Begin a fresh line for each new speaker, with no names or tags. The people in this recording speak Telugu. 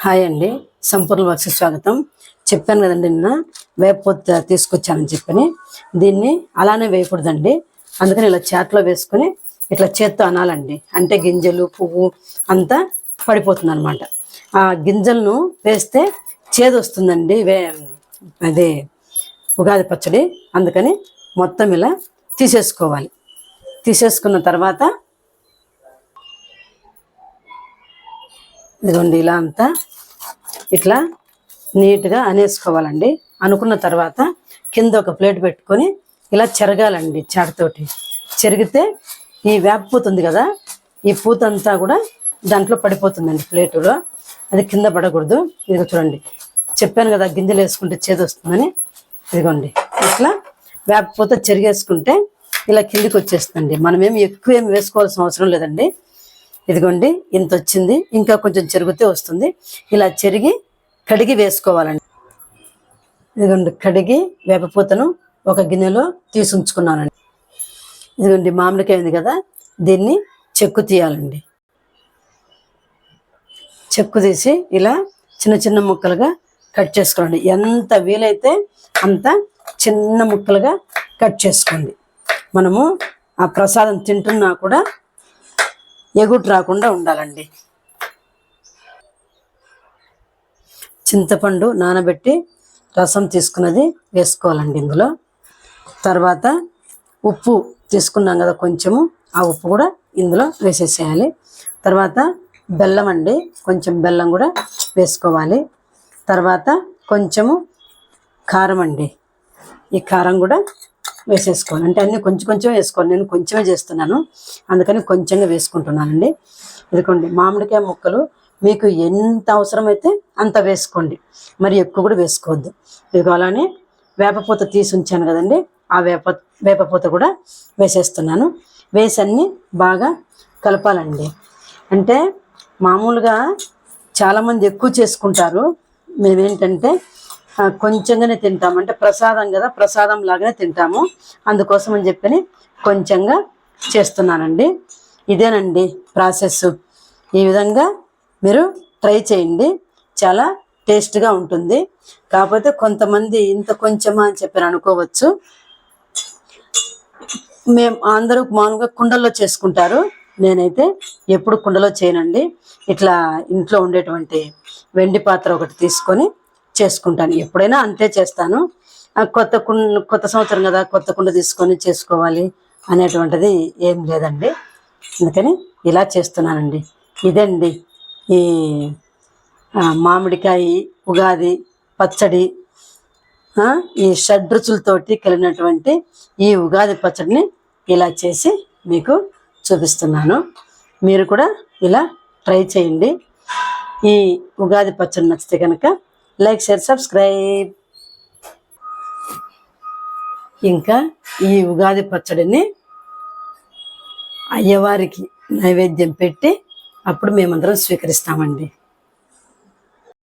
హాయ్ అండి, సంపూర్ణ వర్క్స్ స్వాగతం. చెప్పాను కదండి, నిన్న వేపపూత తీసుకొచ్చానని చెప్పని. దీన్ని అలానే వేయకూడదండి, అందుకని ఇలా చేతిలో వేసుకొని ఇట్లా చేత్తో అనాలండి. అంటే గింజలు పువ్వు అంతా పడిపోతుంది అనమాట. ఆ గింజలను వేస్తే చేదు వస్తుందండి అదే ఉగాది పచ్చడి. అందుకని మొత్తం ఇలా తీసేసుకోవాలి. తీసేసుకున్న తర్వాత ఇదిగోండి ఇలా అంతా ఇట్లా నీట్గా అనేసుకోవాలండి. అనుకున్న తర్వాత కింద ఒక ప్లేట్ పెట్టుకొని ఇలా చెరగాలండి. చెరతోటి చెరిగితే ఈ వేప పూత ఉంది కదా, ఈ పూత అంతా కూడా దాంట్లో పడిపోతుందండి ప్లేటులో. అది కింద పడకూడదు. ఇదిగో చూడండి, చెప్పాను కదా గింజలు వేసుకుంటే చేదు వస్తుందని. ఇదిగోండి ఇట్లా వేప పూత చెరిగేసుకుంటే ఇలా కిందికి వచ్చేస్తుందండి. మనమేమి ఎక్కువ ఏమి వేసుకోవాల్సిన అవసరం లేదండి. ఇదిగోండి ఇంత వచ్చింది, ఇంకా కొంచెం చెరిగితే వస్తుంది. ఇలా చెరిగి కడిగి వేసుకోవాలండి. ఇదిగోండి కడిగి వేపపూతను ఒక గిన్నెలో తీసి ఉంచుకున్నానండి. ఇదిగోండి మామిడికాయ ఉంది కదా, దీన్ని చెక్కు తీయాలండి. చెక్కు తీసి ఇలా చిన్న చిన్న ముక్కలుగా కట్ చేసుకోండి. ఎంత వీలైతే అంత చిన్న ముక్కలుగా కట్ చేసుకోండి. మనము ఆ ప్రసాదం తింటున్నా కూడా ఎగుటు రాకుండా ఉండాలండి. చింతపండు నానబెట్టి రసం తీసుకున్నది వేసుకోవాలండి ఇందులో. తర్వాత ఉప్పు తీసుకున్నాం కదా కొంచెము, ఆ ఉప్పు కూడా ఇందులో వేసేసేయాలి. తర్వాత బెల్లం అండి, కొంచెం బెల్లం కూడా వేసుకోవాలి. తర్వాత కొంచెము కారం అండి, ఈ కారం కూడా వేసేసుకోవాలి. అంటే అన్నీ కొంచెం కొంచెం వేసుకోవాలి. నేను కొంచెమే చేస్తున్నాను, అందుకని కొంచెంగా వేసుకుంటున్నానండి. ఇదిగోండి మామిడికాయ ముక్కలు మీకు ఎంత అవసరమైతే అంత వేసుకోండి, మరి ఎక్కువ కూడా వేసుకోవద్దు. ఇదిగో అలానే వేపపూత తీసి ఉంచాను కదండి, ఆ వేపపూత కూడా వేసేస్తున్నాను. వేసి అన్నీ బాగా కలపాలండి. అంటే మామూలుగా చాలామంది ఎక్కువ చేసుకుంటారు, మేమేంటంటే కొంచెంగానే తింటాము. అంటే ప్రసాదం కదా, ప్రసాదం లాగానే తింటాము. అందుకోసం అని చెప్పని కొంచెంగా చేస్తున్నానండి. ఇదేనండి ప్రాసెస్. ఈ విధంగా మీరు ట్రై చేయండి, చాలా టేస్ట్గా ఉంటుంది. కాకపోతే కొంతమంది ఇంత కొంచెమా అని చెప్పి అనుకోవచ్చు. మేము అందరూ మామూలుగా కుండల్లో చేసుకుంటారు, నేనైతే ఎప్పుడు కుండలో చేయనండి. ఇట్లా ఇంట్లో ఉండేటువంటి వెండి పాత్ర ఒకటి తీసుకొని చేసుకుంటాను. ఎప్పుడైనా అంతే చేస్తాను. కొత్త సంవత్సరం కదా, కొత్త కుండ తీసుకొని చేసుకోవాలి అనేటువంటిది ఏం లేదండి. అందుకని ఇలా చేస్తున్నానండి. ఇదండి ఈ మామిడికాయ ఉగాది పచ్చడి, ఈ షడ్రుచులతోటి కలిగినటువంటి ఈ ఉగాది పచ్చడిని ఇలా చేసి మీకు చూపిస్తున్నాను. మీరు కూడా ఇలా ట్రై చేయండి. ఈ ఉగాది పచ్చడి నచ్చితే కనుక లైక్, షేర్, సబ్స్క్రైబ్. ఇంకా ఈ ఉగాది పచ్చడిని అయ్యవారికి నైవేద్యం పెట్టి అప్పుడు మేమందరం స్వీకరిస్తామండి.